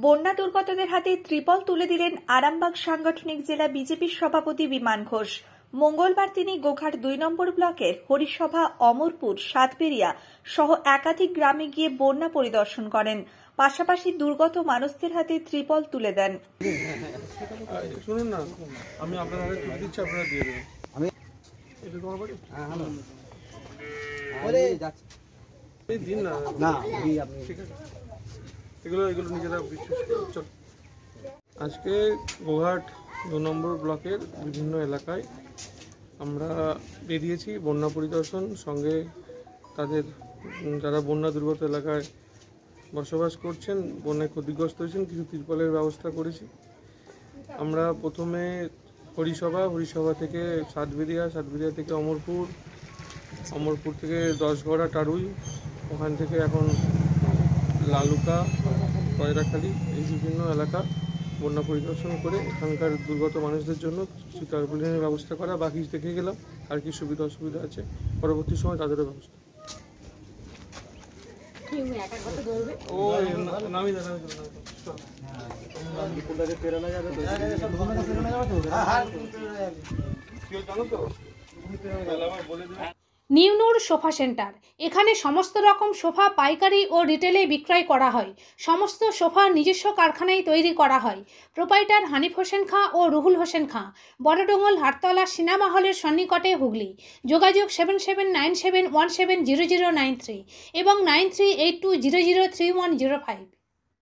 বন্যা দুর্গতদের হাতে ত্রিপল তুলে দিলেন আরামবাগ সাংগঠনিক জেলা বিজেপির সভাপতি বিমান ঘোষ। মঙ্গলবার তিনি গোঘাট ২ নম্বর ব্লকের হরিসভা, অমরপুর, সাতবেরিয়া সহ একাধিক গ্রামে গিয়ে বন্যা পরিদর্শন করেন। পাশাপাশি দুর্গত মানুষদের হাতে ত্রিপল তুলে দেন। শুনুন না, আমি আপনার হাতে তুলে দিচ্ছি, আপনারা দিয়ে দেবেন। আমি এটা তোমার বাড়ি? এই দিন না না ঠিক আছে, এগুলো নিজেরা বিশ্বাস করুন। আজকে গোঘাট ২ নম্বর ব্লকের বিভিন্ন এলাকায় আমরা বেরিয়েছি বন্যা পরিদর্শন, সঙ্গে তাদের যারা বন্যা দুর্গত এলাকায় বসবাস করছেন, বন্যায় ক্ষতিগ্রস্ত হয়েছেন, কিছু ত্রিপলের ব্যবস্থা করেছি। আমরা প্রথমে হরিসভা থেকে সাতবেরিয়া থেকে অমরপুর থেকে দশগড়া, টারুই, ওখান থেকে এখন লালুকা, কয়রাখালী, এই বিভিন্ন এলাকা বন্যা পরিদর্শন করে এখানকার দুর্গত মানুষদের জন্য কিছু টার্পুলিনের ব্যবস্থা করা। বাকি দেখে গেলাম আর কি সুবিধা অসুবিধা আছে, পরবর্তী সময় তাদেরও ব্যবস্থা। নিউনুর সোফা সেন্টার, এখানে সমস্ত রকম সোফা পাইকারি ও রিটেলে বিক্রয় করা হয়। সমস্ত সোফা নিজস্ব কারখানায় তৈরি করা হয়। প্রোপাইটার হানিফ হোসেন খাঁ ও রুহুল হোসেন খাঁ, বড়ডোঙ্গল, হাটতলা, সিনেমা হলের সন্নিকটে, হুগলি। যোগাযোগ 7797170093 এবং 9382003105।